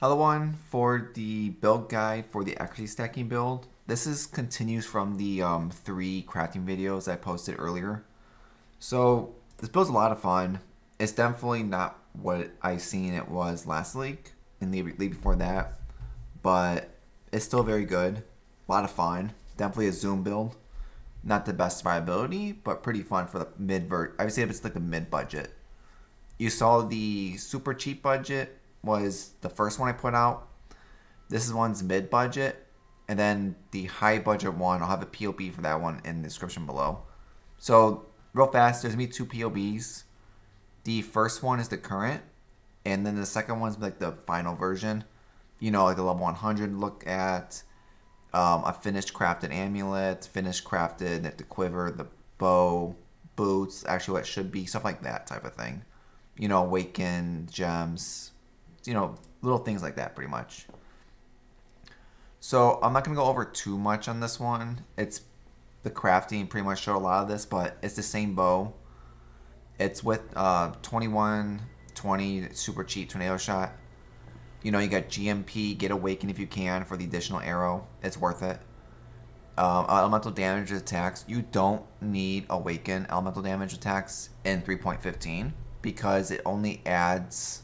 Hello one for the build guide for the accuracy stacking build. This is continues from the 3 crafting videos I posted earlier. So this build's a lot of fun. It's definitely not what I seen it was last league and the league before that, but it's still very good. A lot of fun. Definitely a zoom build. Not the best survivability, but pretty fun for the I would say it's like the mid budget. You saw the super cheap budget was the first one I put out. This is one's mid budget, and then the high budget one. I'll have a POB for that one in the description below. So real fast, there's gonna be 2 POBs. The first one is the current, and then the second one's like the final version. You know, like a level 100 look at a finished crafted amulet, finished crafted the quiver, the bow, boots, actually what it should be, stuff like that type of thing. You know, awaken gems, little things like that pretty much. So I'm not going to go over too much on this one. It's the crafting pretty much showed a lot of this, but it's the same bow. It's with 2120 super cheap tornado shot. You know, you got GMP, get awaken if you can for the additional arrow. It's worth it. Elemental damage attacks. You don't need awaken elemental damage attacks in 3.15 because it only adds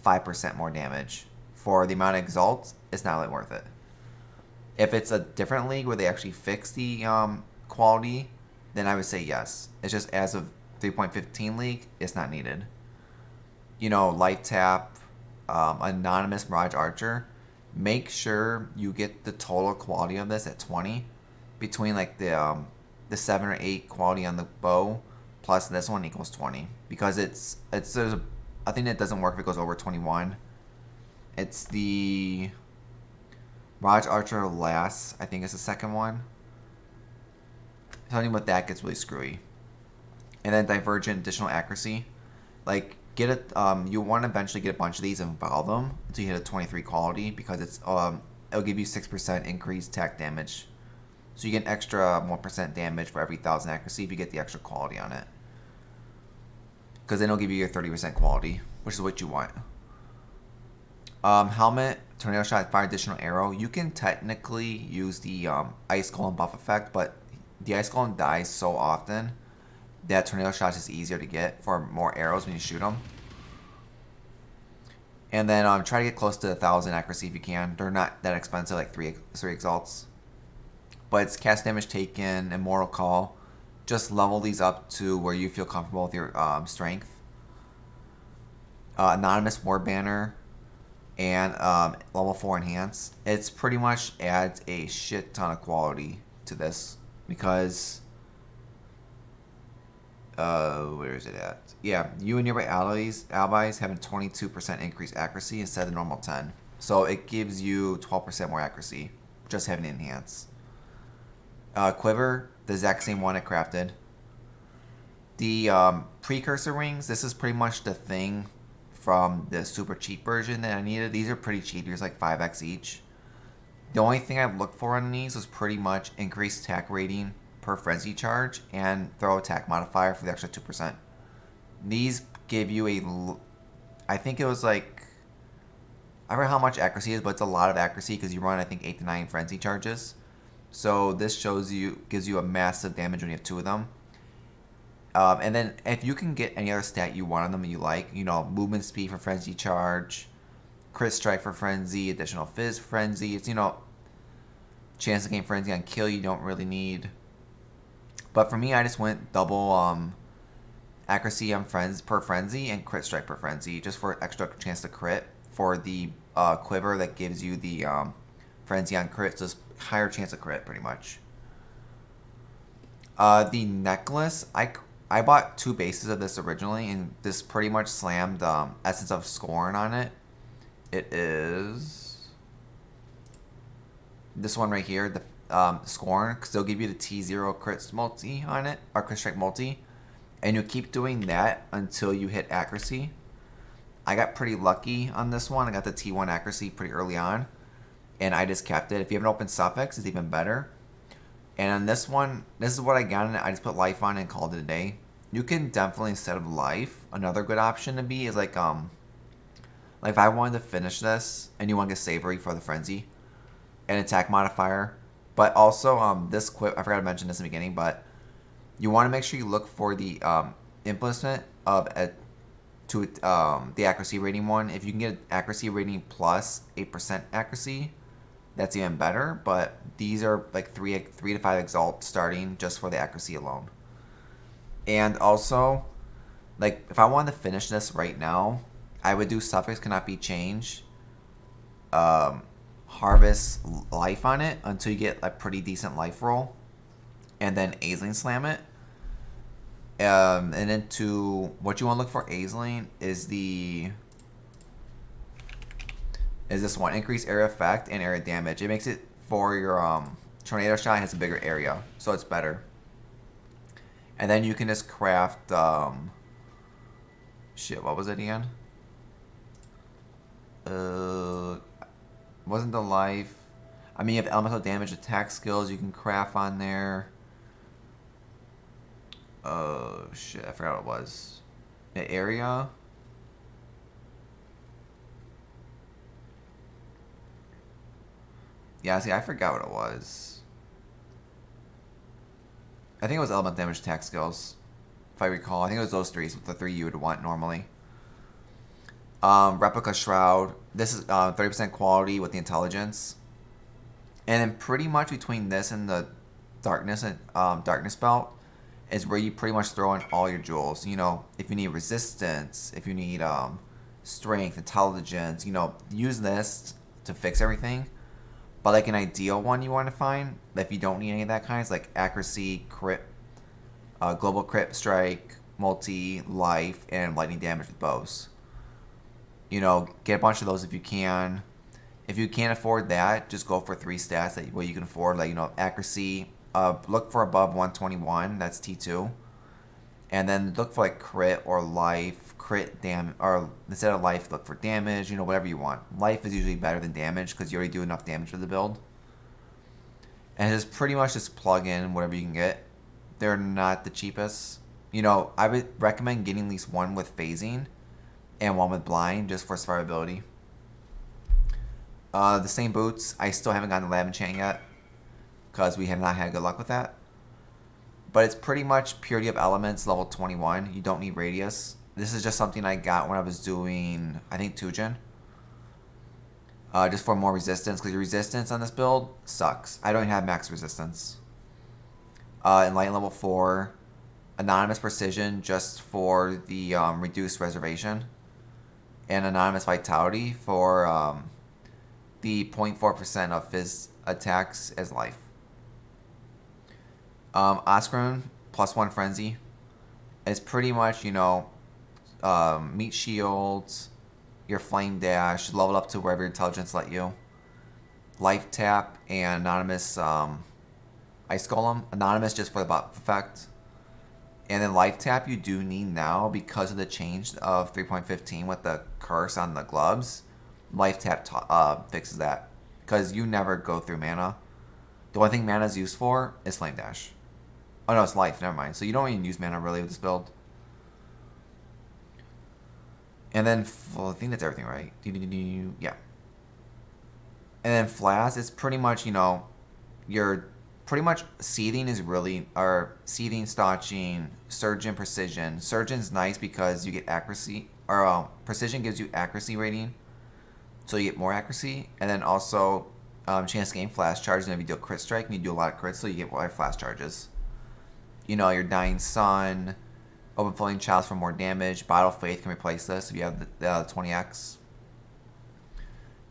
5% more damage. For the amount of exalts, it's not really worth it. If it's a different league where they actually fix the quality, then I would say yes. It's just as of 3.15 league, it's not needed. You know, light tap, anonymous Mirage Archer. Make sure you get the total quality of this at 20, between like the 7 or 8 quality on the bow plus this one equals 20, because I think it doesn't work if it goes over 21. It's the Mirage Archer last, I think it's the second one. Telling you what that gets really screwy. And then Divergent additional accuracy. Like get it you want to eventually get a bunch of these and file them until you hit a 23 quality, because it'll give you 6% increased attack damage. So you get an extra 1% damage for every 1,000 accuracy if you get the extra quality on it. Because then it'll give you your 30% quality, which is what you want. Helmet, tornado shot, fire additional arrow. You can technically use the ice golem buff effect, but the ice golem dies so often that tornado shot is easier to get for more arrows when you shoot them. And then try to get close to 1,000 accuracy if you can. They're not that expensive, like three exalts. But it's cast damage taken, immortal call. Just level these up to where you feel comfortable with your strength. Anonymous war banner and level 4 enhance. It's pretty much adds a shit ton of quality to this, because where is it at? Yeah, you and nearby allies having 22% increased accuracy instead of the normal 10. So it gives you 12% more accuracy just having it enhance. Quiver, the exact same one I crafted. The precursor rings, this is pretty much the thing from the super cheap version that I needed. These are pretty cheap. There's like 5x each. The only thing I looked for on these was pretty much increased attack rating per frenzy charge and throw attack modifier for the extra 2%. These give you I think it was like, I don't know how much accuracy is, but it's a lot of accuracy because you run I think 8 to 9 frenzy charges. So this gives you a massive damage when you have 2 of them. And then if you can get any other stat you want on them that you like, you know, movement speed for frenzy charge, crit strike for frenzy, additional fizz for frenzy. It's, you know, chance to gain frenzy on kill you don't really need. But for me, I just went double accuracy on per frenzy and crit strike per frenzy, just for extra chance to crit for the quiver that gives you the frenzy on crit, so it's higher chance of crit pretty much. The necklace, I bought 2 bases of this originally, and this pretty much slammed Essence of Scorn on it. It is this one right here, the Scorn, because they'll give you the T0 crit multi on it, or crit strike multi, and you keep doing that until you hit accuracy. I got pretty lucky on this one. I got the T1 accuracy pretty early on, and I just kept it. If you have an open suffix, it's even better. And on this one, this is what I got in it. I just put life on it and called it a day. You can definitely, instead of life, another good option to be is like Like if I wanted to finish this and you want to get Savory for the Frenzy and attack modifier, but also this quip, I forgot to mention this in the beginning, but you want to make sure you look for the implement of the accuracy rating one. If you can get an accuracy rating plus 8% accuracy, that's even better. But these are like 3 to 5 exalt starting just for the accuracy alone. And also, like if I wanted to finish this right now, I would do suffix cannot be changed. Harvest life on it until you get a pretty decent life roll, and then asling slam it. And then to what you want to look for asling is this one, increase area effect and area damage. It makes it for your tornado shot has a bigger area, so it's better. And then you can just craft shit, what was it again? Wasn't the life? I mean, you have elemental damage attack skills you can craft on there. Oh shit, I forgot what it was. The area. Yeah, see, I forgot what it was. I think it was elemental damage attack skills, if I recall. I think it was those three, so the three you would want normally. Replica Shroud. This is 30% quality with the intelligence. And then pretty much between this and the darkness and darkness belt is where you pretty much throw in all your jewels. You know, if you need resistance, if you need strength, intelligence, you know, use this to fix everything. But like an ideal one you want to find, if you don't need any of that kind, is like accuracy, crit, global crit strike, multi, life, and lightning damage with bows. You know, get a bunch of those if you can. If you can't afford that, just go for 3 stats that you can afford. Like, you know, accuracy. Look for above 121. That's T2. And then look for like crit or life, crit damage, or instead of life, look for damage. You know, whatever you want. Life is usually better than damage because you already do enough damage with the build. And just pretty much just plug in whatever you can get. They're not the cheapest. You know, I would recommend getting at least one with phasing and one with blind just for survivability. The same boots. I still haven't gotten the lab enchant yet because we have not had good luck with that. But it's pretty much purity of elements level 21. You don't need radius. This is just something I got when I was doing, I think, Tujin. Just for more resistance, because your resistance on this build sucks. I don't even have max resistance. Enlighten level 4. Anonymous Precision just for the reduced reservation. And Anonymous Vitality for the 0.4% of Fizz attacks as life. Oscarin plus 1 Frenzy is pretty much, you know, meat shields, your flame dash, level up to wherever your intelligence let you. Life tap and Anonymous Ice Golem. Anonymous just for the buff effect. And then life tap you do need now because of the change of 3.15 with the curse on the gloves. Life tap fixes that because you never go through mana. The only thing mana is used for is flame dash. Oh no, it's life. Never mind. So you don't even use mana really with this build. And then, well, I think that's everything, right? Yeah. And then Flask is pretty much, you know, your pretty much seething is really, or seething, stotching, surgeon, precision. Surgeon's nice because you get accuracy, or precision gives you accuracy rating, so you get more accuracy. And then also chance to gain flash charges, and if you do a crit strike and you do a lot of crits, so you get more flash charges. You know, your Dying Sun, Overflowing Chalice for more damage. Bottle of Faith can replace this if you have the 20x.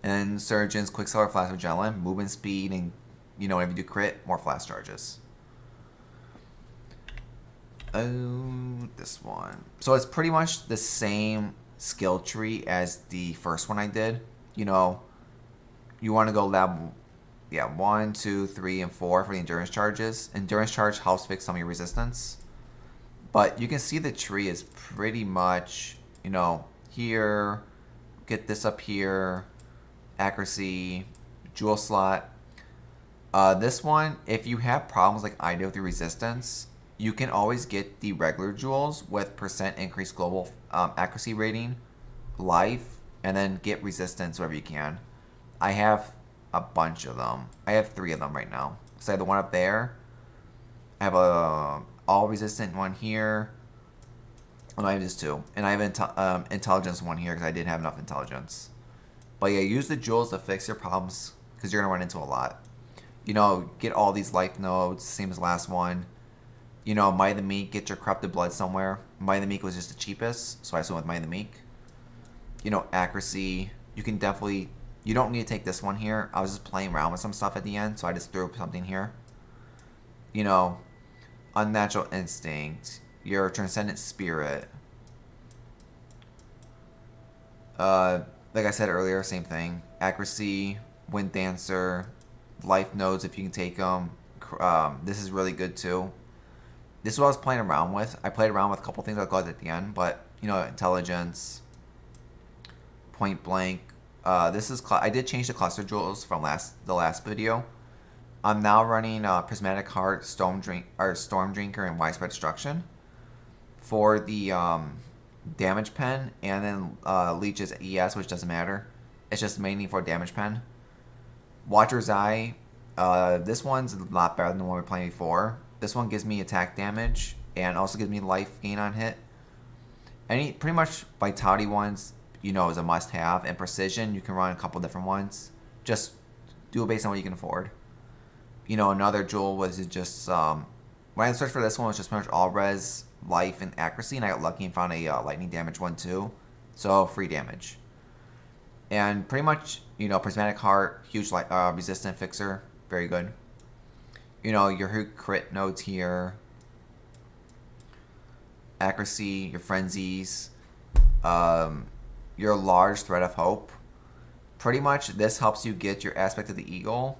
And then Surgeons, Quicksilver, Flash Magellan, movement speed, and you know, whenever you do crit, more flash charges. Oh, this one. So it's pretty much the same skill tree as the first one I did. You know, you want to go lab, 1, 2, 3, and 4 for the endurance charges. Endurance charge helps fix some of your resistance. But you can see the tree is pretty much, you know, here, get this up here, accuracy, jewel slot. This one, if you have problems like I do with your resistance, you can always get the regular jewels with % increased global accuracy rating, life, and then get resistance wherever you can. I have a bunch of them. I have 3 of them right now. So I have the one up there. I have a all resistant one here. Oh, no, I have just 2. And I have intelligence one here because I didn't have enough intelligence. But yeah, use the jewels to fix your problems because you're going to run into a lot. You know, get all these life nodes, same as the last one. You know, Might of the Meek, get your corrupted blood somewhere. Might of the Meek was just the cheapest, so I went with Might of the Meek. You know, accuracy. You can definitely... You don't need to take this one here. I was just playing around with some stuff at the end, so I just threw something here. You know, unnatural instinct. Your transcendent spirit. Like I said earlier, same thing. Accuracy, wind dancer, life nodes if you can take them. This is really good too. This is what I was playing around with. I played around with a couple things I got at the end, but you know, intelligence, point blank. This is I did change the cluster jewels from the last video. I'm now running prismatic heart, storm drinker, and widespread destruction for the damage pen, and then leeches ES, which doesn't matter. It's just mainly for damage pen. Watcher's Eye. This one's a lot better than the one we were playing before. This one gives me attack damage and also gives me life gain on hit. Pretty much vitality ones, you know, is a must-have. And precision, you can run a couple different ones. Just do it based on what you can afford. You know, another jewel was just when I searched for this one, it was just pretty much all res, life, and accuracy, and I got lucky and found a lightning damage one too. So free damage. And pretty much, you know, prismatic heart, huge resistant fixer, very good. You know, your crit nodes here. Accuracy, your frenzies, your large thread of hope. Pretty much this helps you get your aspect of the eagle,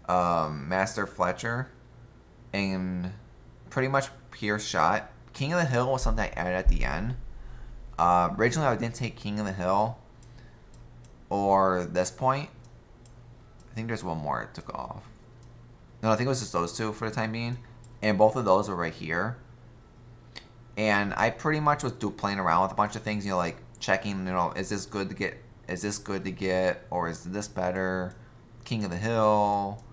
Master Fletcher, and pretty much pure shot. King of the Hill was something I added at the end. Originally I didn't take King of the Hill or this point. I think there's one more I took off. No, I think it was just those 2 for the time being. And both of those were right here. And I pretty much was playing around with a bunch of things, you know, like checking, you know, is this good to get, or is this better? King of the Hill,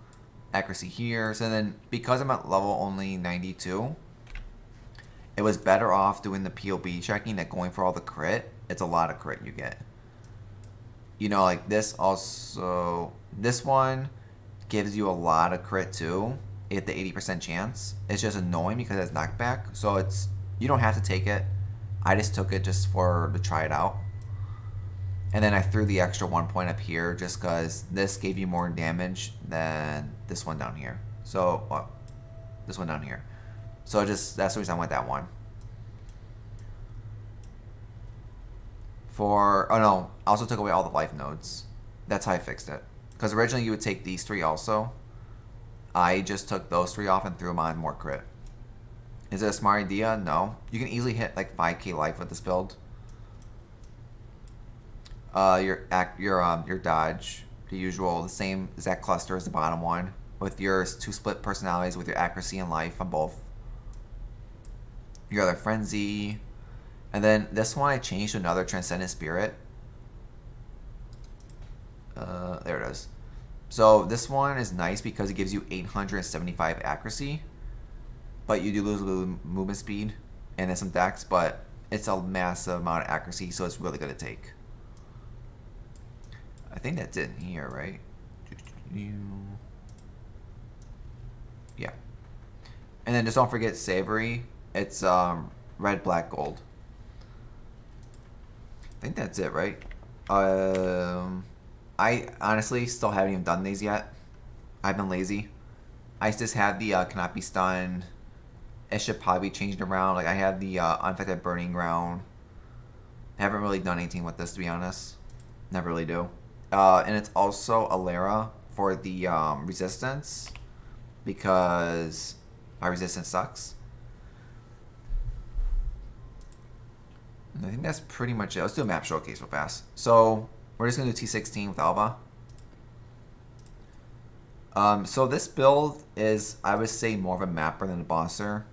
accuracy here. So then, because I'm at level only 92, it was better off doing the POE checking than going for all the crit. It's a lot of crit you get. You know, like this also, this one gives you a lot of crit too at the 80% chance. It's just annoying because it's knockback, so you don't have to take it. I just took it just to try it out. And then I threw the extra 1 point up here just because this gave you more damage than this one down here. So, this one down here. So that's the reason I went that one. Oh no, I also took away all the life nodes. That's how I fixed it. Because originally you would take these 3 also. I just took those 3 off and threw them on more crit. Is it a smart idea? No. You can easily hit like 5k life with this build. Your dodge, the usual, the same exact cluster as the bottom one, with your 2 split personalities with your accuracy and life on both. Your other frenzy, and then this one I changed to another transcendent spirit. There it is. So this one is nice because it gives you 875 accuracy, but you do lose a little movement speed and then some dex, but it's a massive amount of accuracy, so it's really good to take. I think that's it in here, right? Yeah. And then just don't forget Savory. It's red, black, gold. I think that's it, right? I honestly still haven't even done these yet. I've been lazy. I just have the cannot be stunned. It should probably be changed around. Like I have the unaffected burning ground. I haven't really done anything with this, to be honest. Never really do. And it's also Alera for the resistance, because my resistance sucks. And I think that's pretty much it. Let's do a map showcase real fast. So we're just going to do T16 with Alva. So this build is, I would say, more of a mapper than a bosser.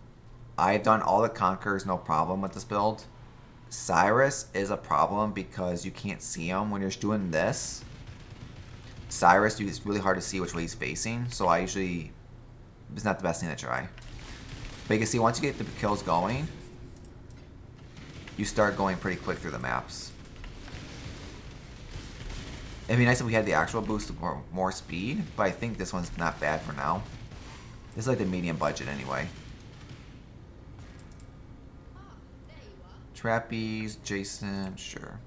I've done all the conquerors no problem with this build. Cyrus is a problem because you can't see him when you're doing this. Cyrus, it's really hard to see which way he's facing, so I usually... It's not the best thing to try. But you can see once you get the kills going, you start going pretty quick through the maps. It'd be nice if we had the actual boost for more speed, but I think this one's not bad for now. This is like the medium budget anyway. Trapeze, Jason, sure.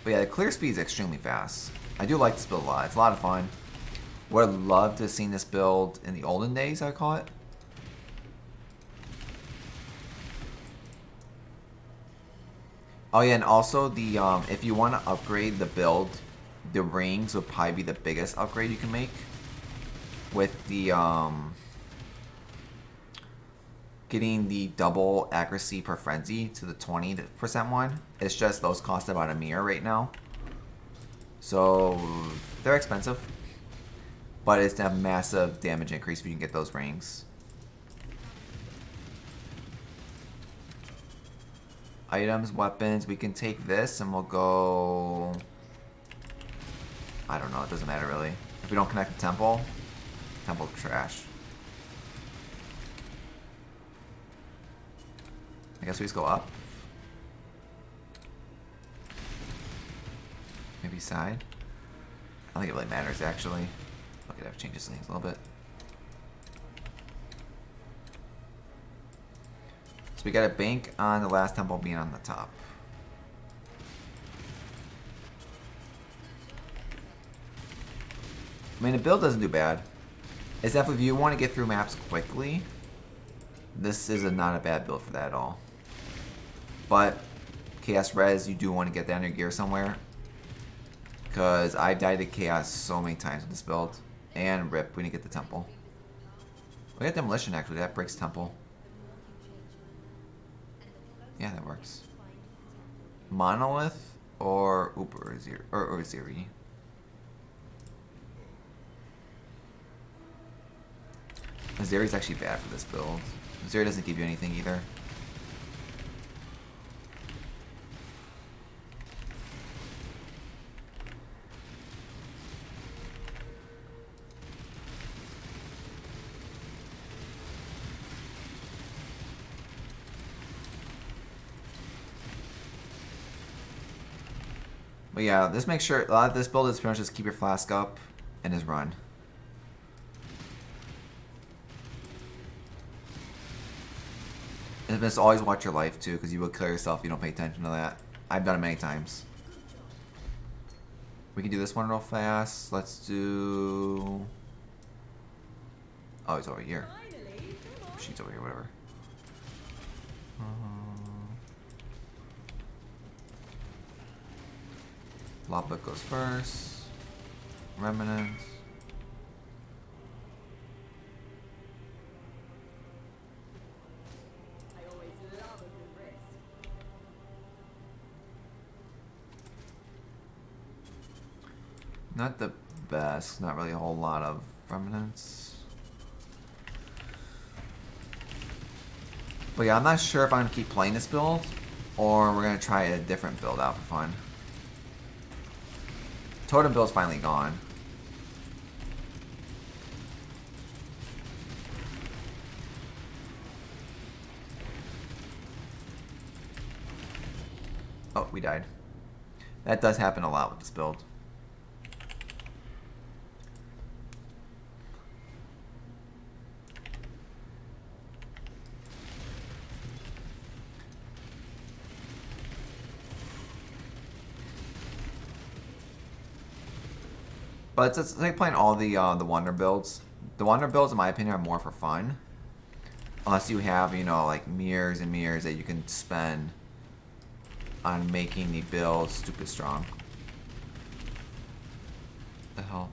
But yeah, the clear speed is extremely fast. I do like this build a lot. It's a lot of fun. Would have loved to have seen this build in the olden days, I call it. Oh yeah, and also the if you want to upgrade the build, the rings would probably be the biggest upgrade you can make. With the getting the double accuracy per frenzy to the 20% one. It's just those cost about a mirror right now. So they're expensive. But it's a massive damage increase if you can get those rings. Items, weapons, we can take this and we'll go... I don't know, it doesn't matter really. If we don't connect the temple, temple trash. I guess we just go up. Maybe side. I don't think it really matters actually. Okay, that changes things a little bit. So we got a bank on the last temple being on the top. I mean, the build doesn't do bad. It's definitely, if you want to get through maps quickly, this is not a bad build for that at all. But Chaos Res, you do want to get that in your gear somewhere. Because I died to Chaos so many times with this build. And RIP, we didn't get the temple. We got Demolition actually, that breaks temple. Yeah, that works. Monolith or Uziri. Uziri's actually bad for this build. Uziri doesn't give you anything either. But yeah, just make sure, a lot of this build is pretty much just keep your flask up and just run. And just always watch your life too, because you will kill yourself if you don't pay attention to that. I've done it many times. We can do this one real fast. Let's do... Oh, he's over here. She's over here, whatever. Lava goes first. Remnants. Not the best. Not really a whole lot of remnants. But yeah, I'm not sure if I'm gonna keep playing this build or we're gonna try a different build out for fun. Totem build's finally gone. Oh, we died. That does happen a lot with this build. But it's like playing all the wonder builds. The wonder builds, in my opinion, are more for fun. Unless you have, you know, like mirrors and mirrors that you can spend on making the build stupid strong. The hell?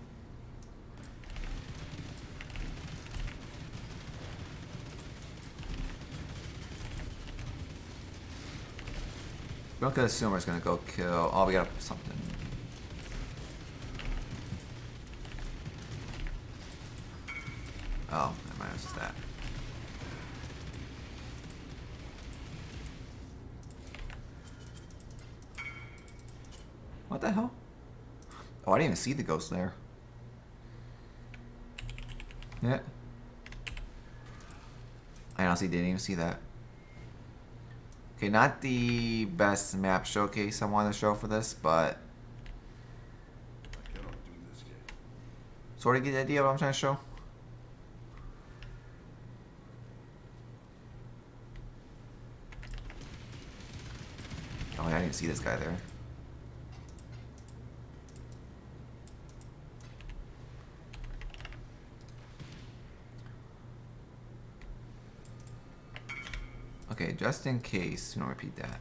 We don't get a Sumer's gonna go kill. Oh, we got something. Oh, never mind, it's just that. What the hell? Oh, I didn't even see the ghost there. Yeah. I honestly didn't even see that. Okay, not the best map showcase I wanted to show for this, but sort of get the idea of what I'm trying to show. Oh, I didn't see this guy there. Okay, just in case, you don't repeat that.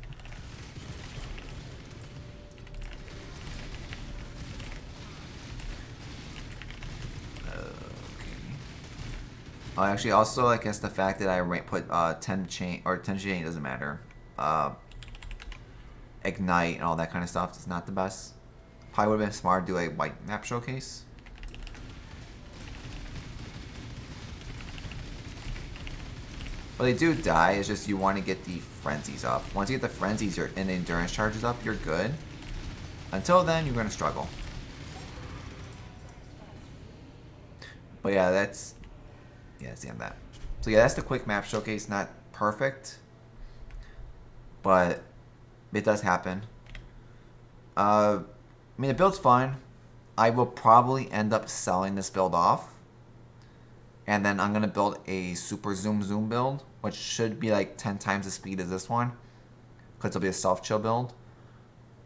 Actually, also, I guess the fact that I put 10 chain or 10 chain doesn't matter. Ignite and all that kind of stuff is not the best. Probably would have been smart to do a white map showcase. But they do die. It's just you want to get the frenzies up. Once you get the frenzies and the endurance charges up, you're good. Until then, you're gonna struggle. But yeah, that's the end of that. So yeah, that's the quick map showcase. Not perfect, but it does happen. I mean, the build's fine. I will probably end up selling this build off. And then I'm going to build a super zoom build, which should be like 10 times the speed as this one. Because it'll be a self-chill build.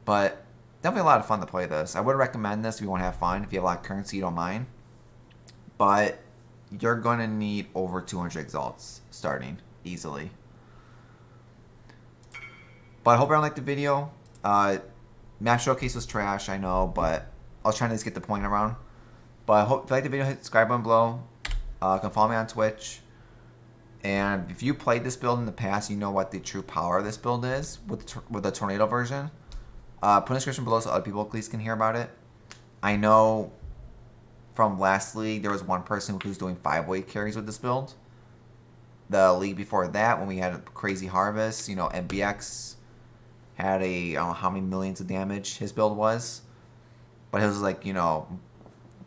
But definitely a lot of fun to play this. I would recommend this if you want to have fun. If you have a lot of currency, you don't mind. But you're going to need over 200 exalts starting easily. But I hope everyone liked the video. Map showcase was trash, I know, but I was trying to just get the point around. But I hope if you liked the video, hit the subscribe button below. You can follow me on Twitch. And if you played this build in the past, you know what the true power of this build is with the tornado version. Put in the description below so other people at least can hear about it. I know from last league, there was one person who was doing 5-way carries with this build. The league before that, when we had a crazy harvest, you know, MBX had I don't know how many millions of damage his build was. But it was like, you know,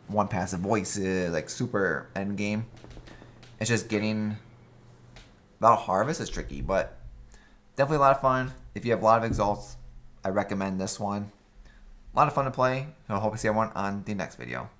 one passive voices, like super end game. It's just getting without harvest is tricky, but definitely a lot of fun. If you have a lot of exalts, I recommend this one. A lot of fun to play. I hope to see everyone on the next video.